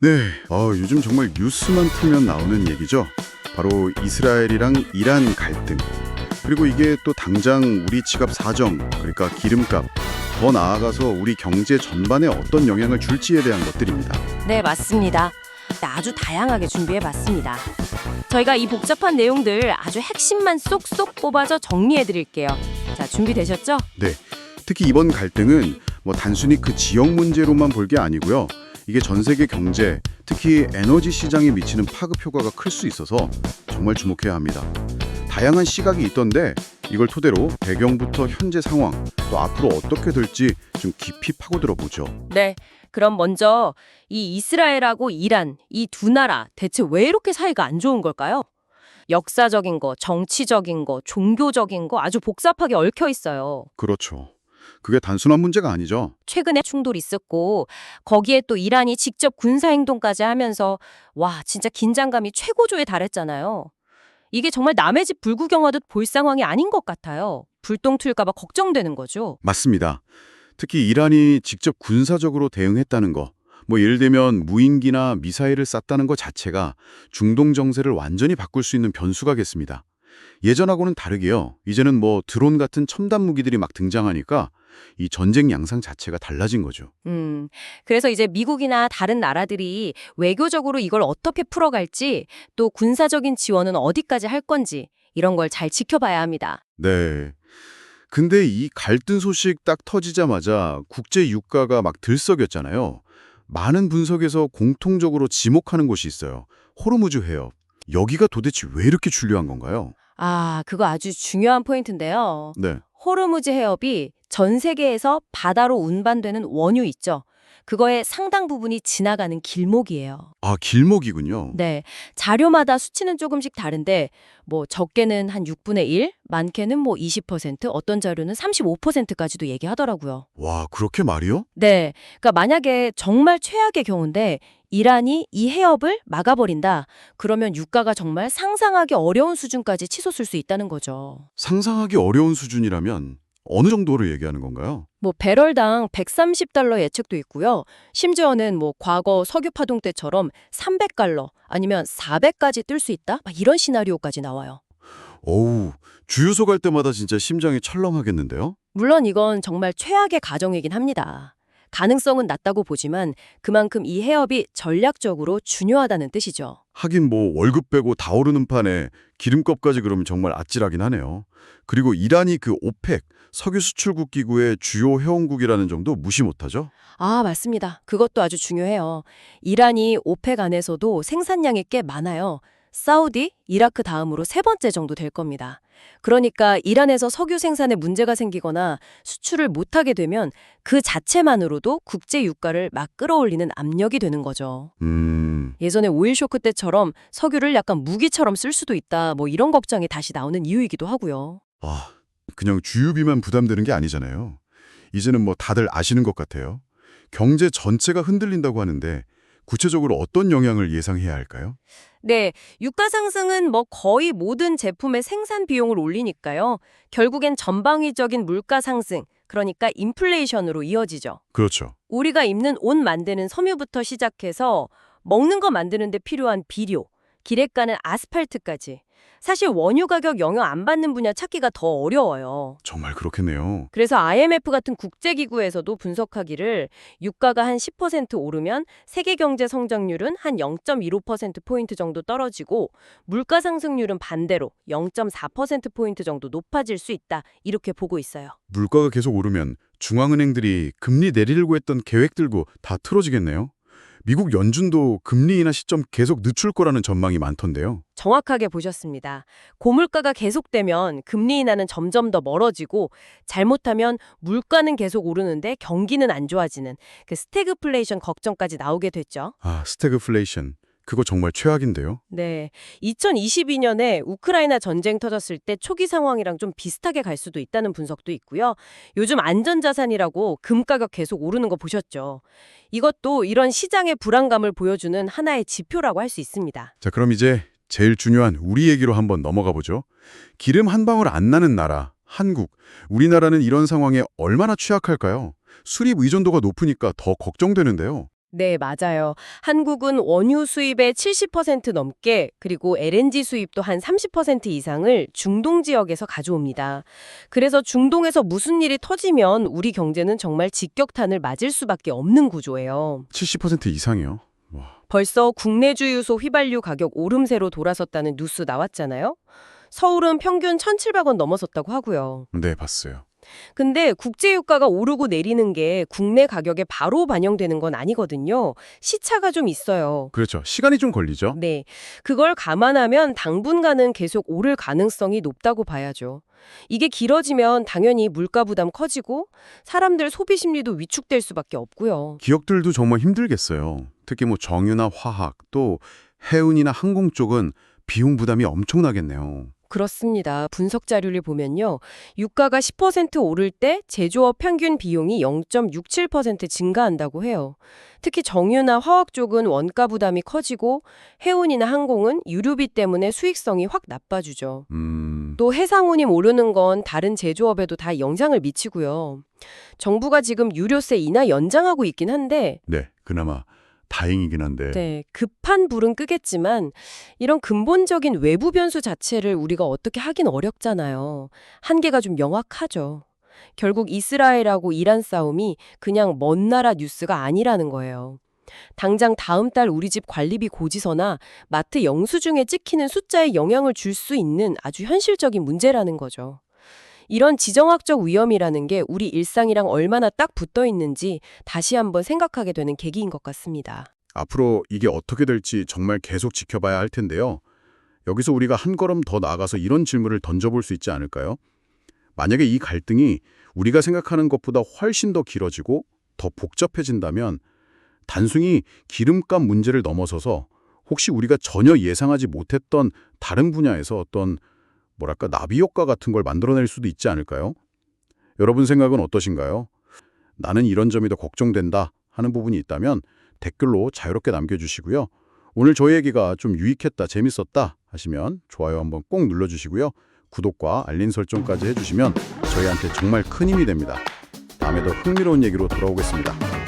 네, 요즘 정말 뉴스만 틀면 나오는 얘기죠. 바로 이스라엘이랑 이란 갈등. 그리고 이게 또 당장 우리 지갑 사정, 그러니까 기름값, 더 나아가서 우리 경제 전반에 어떤 영향을 줄지에 대한 것들입니다. 네, 맞습니다. 아주 다양하게 준비해봤습니다. 저희가 이 복잡한 내용들 아주 핵심만 쏙쏙 뽑아서 정리해드릴게요. 자, 준비되셨죠? 네, 특히 이번 갈등은 뭐 단순히 그 지역 문제로만 볼 게 아니고요. 이게 전 세계 경제, 특히 에너지 시장에 미치는 파급 효과가 클 수 있어서 정말 주목해야 합니다. 다양한 시각이 있던데 이걸 토대로 배경부터 현재 상황, 또 앞으로 어떻게 될지 좀 깊이 파고들어 보죠. 네, 그럼 먼저 이 이스라엘하고 이란, 이 두 나라 대체 왜 이렇게 사이가 안 좋은 걸까요? 역사적인 거, 정치적인 거, 종교적인 거 아주 복잡하게 얽혀 있어요. 그렇죠. 그게 단순한 문제가 아니죠. 최근에 충돌이 있었고 거기에 또 이란이 직접 군사행동까지 하면서 와, 진짜 긴장감이 최고조에 달했잖아요. 이게 정말 남의 집 불구경하듯 볼 상황이 아닌 것 같아요. 불똥 튈까 봐 걱정되는 거죠. 맞습니다. 특히 이란이 직접 군사적으로 대응했다는 거, 뭐 예를 들면 무인기나 미사일을 쐈다는 것 자체가 중동 정세를 완전히 바꿀 수 있는 변수가겠습니다. 예전하고는 다르게요. 이제는 뭐 드론 같은 첨단 무기들이 막 등장하니까 이 전쟁 양상 자체가 달라진 거죠. 그래서 이제 미국이나 다른 나라들이 외교적으로 이걸 어떻게 풀어갈지 또 군사적인 지원은 어디까지 할 건지 이런 걸 잘 지켜봐야 합니다. 네. 근데 이 갈등 소식 딱 터지자마자 국제 유가가 막 들썩였잖아요. 많은 분석에서 공통적으로 지목하는 곳이 있어요. 호르무즈 해협. 여기가 도대체 왜 이렇게 중요한 건가요? 아, 그거 아주 중요한 포인트인데요. 네. 호르무즈 해협이 전 세계에서 바다로 운반되는 원유 있죠. 그거의 상당 부분이 지나가는 길목이에요. 아, 길목이군요. 네, 자료마다 수치는 조금씩 다른데 뭐 적게는 한 6분의 1, 많게는 뭐 20%, 어떤 자료는 35%까지도 얘기하더라고요. 와, 그렇게 말이요? 네, 그러니까 만약에 정말 최악의 경우인데 이란이 이 해협을 막아버린다. 그러면 유가가 정말 상상하기 어려운 수준까지 치솟을 수 있다는 거죠. 상상하기 어려운 수준이라면 어느 정도를 얘기하는 건가요? 뭐 배럴당 130달러 예측도 있고요. 심지어는 뭐 과거 석유 파동 때처럼 300달러 아니면 400까지 뜰 수 있다? 막 이런 시나리오까지 나와요. 어우, 주유소 갈 때마다 진짜 심장이 철렁하겠는데요? 물론 이건 정말 최악의 가정이긴 합니다. 가능성은 낮다고 보지만 그만큼 이 해협이 전략적으로 중요하다는 뜻이죠. 하긴 뭐 월급 빼고 다 오르는 판에 기름값까지 그러면 정말 아찔하긴 하네요. 그리고 이란이 그 오펙, 석유 수출국 기구의 주요 회원국이라는 점도 무시 못하죠? 아, 맞습니다. 그것도 아주 중요해요. 이란이 오펙 안에서도 생산량이 꽤 많아요. 사우디, 이라크 다음으로 세 번째 정도 될 겁니다. 그러니까 이란에서 석유 생산에 문제가 생기거나 수출을 못하게 되면 그 자체만으로도 국제 유가를 막 끌어올리는 압력이 되는 거죠. 예전에 오일 쇼크 때처럼 석유를 약간 무기처럼 쓸 수도 있다, 뭐 이런 걱정이 다시 나오는 이유이기도 하고요. 아, 그냥 주유비만 부담되는 게 아니잖아요. 이제는 뭐 다들 아시는 것 같아요. 경제 전체가 흔들린다고 하는데 구체적으로 어떤 영향을 예상해야 할까요? 네, 유가 상승은 뭐 거의 모든 제품의 생산 비용을 올리니까요. 결국엔 전방위적인 물가 상승, 그러니까 인플레이션으로 이어지죠. 그렇죠. 우리가 입는 옷 만드는 섬유부터 시작해서 먹는 거 만드는 데 필요한 비료, 길에 까는 아스팔트까지. 사실 원유 가격 영향 안 받는 분야 찾기가 더 어려워요. 정말 그렇겠네요. 그래서 IMF 같은 국제기구에서도 분석하기를 유가가 한 10% 오르면 세계 경제 성장률은 한 0.15%포인트 정도 떨어지고 물가 상승률은 반대로 0.4%포인트 정도 높아질 수 있다. 이렇게 보고 있어요. 물가가 계속 오르면 중앙은행들이 금리 내리려고 했던 계획들도 다 틀어지겠네요. 미국 연준도 금리 인하 시점 계속 늦출 거라는 전망이 많던데요. 정확하게 보셨습니다. 고물가가 계속되면 금리 인하는 점점 더 멀어지고 잘못하면 물가는 계속 오르는데 경기는 안 좋아지는 그 스태그플레이션 걱정까지 나오게 됐죠. 아, 스태그플레이션. 그거 정말 최악인데요. 네, 2022년에 우크라이나 전쟁 터졌을 때 초기 상황이랑 좀 비슷하게 갈 수도 있다는 분석도 있고요. 요즘 안전자산이라고 금 가격 계속 오르는 거 보셨죠? 이것도 이런 시장의 불안감을 보여주는 하나의 지표라고 할 수 있습니다. 자, 그럼 이제 제일 중요한 우리 얘기로 한번 넘어가 보죠. 기름 한 방울 안 나는 나라, 한국. 우리나라는 이런 상황에 얼마나 취약할까요? 수입 의존도가 높으니까 더 걱정되는데요. 네, 맞아요. 한국은 원유 수입의 70% 넘게 그리고 LNG 수입도 한 30% 이상을 중동 지역에서 가져옵니다. 그래서 중동에서 무슨 일이 터지면 우리 경제는 정말 직격탄을 맞을 수밖에 없는 구조예요. 70% 이상이요? 와, 벌써 국내 주유소 휘발유 가격 오름세로 돌아섰다는 뉴스 나왔잖아요. 서울은 평균 1,700원 넘어섰다고 하고요. 네, 봤어요. 근데 국제유가가 오르고 내리는 게 국내 가격에 바로 반영되는 건 아니거든요. 시차가 좀 있어요. 그렇죠. 시간이 좀 걸리죠? 네. 그걸 감안하면 당분간은 계속 오를 가능성이 높다고 봐야죠. 이게 길어지면 당연히 물가 부담 커지고 사람들 소비 심리도 위축될 수밖에 없고요. 기업들도 정말 힘들겠어요. 특히 뭐 정유나 화학, 또 해운이나 항공 쪽은 비용 부담이 엄청나겠네요. 그렇습니다. 분석 자료를 보면요. 유가가 10% 오를 때 제조업 평균 비용이 0.67% 증가한다고 해요. 특히 정유나 화학 쪽은 원가 부담이 커지고 해운이나 항공은 유류비 때문에 수익성이 확 나빠지죠. 또 해상운임 오르는 건 다른 제조업에도 다 영향을 미치고요. 정부가 지금 유료세 인하 연장하고 있긴 한데 네, 그나마 다행이긴 한데. 네, 급한 불은 끄겠지만 이런 근본적인 외부 변수 자체를 우리가 어떻게 하긴 어렵잖아요. 한계가 좀 명확하죠. 결국 이스라엘하고 이란 싸움이 그냥 먼 나라 뉴스가 아니라는 거예요. 당장 다음 달 우리 집 관리비 고지서나 마트 영수증에 찍히는 숫자에 영향을 줄 수 있는 아주 현실적인 문제라는 거죠. 이런 지정학적 위험이라는 게 우리 일상이랑 얼마나 딱 붙어 있는지 다시 한번 생각하게 되는 계기인 것 같습니다. 앞으로 이게 어떻게 될지 정말 계속 지켜봐야 할 텐데요. 여기서 우리가 한 걸음 더 나아가서 이런 질문을 던져볼 수 있지 않을까요? 만약에 이 갈등이 우리가 생각하는 것보다 훨씬 더 길어지고 더 복잡해진다면 단순히 기름값 문제를 넘어서서 혹시 우리가 전혀 예상하지 못했던 다른 분야에서 어떤 뭐랄까 나비 효과 같은 걸 만들어낼 수도 있지 않을까요? 여러분 생각은 어떠신가요? 나는 이런 점이 더 걱정된다 하는 부분이 있다면 댓글로 자유롭게 남겨주시고요. 오늘 저희 얘기가 좀 유익했다, 재밌었다 하시면 좋아요 한번 꼭 눌러주시고요. 구독과 알림 설정까지 해주시면 저희한테 정말 큰 힘이 됩니다. 다음에 더 흥미로운 얘기로 돌아오겠습니다.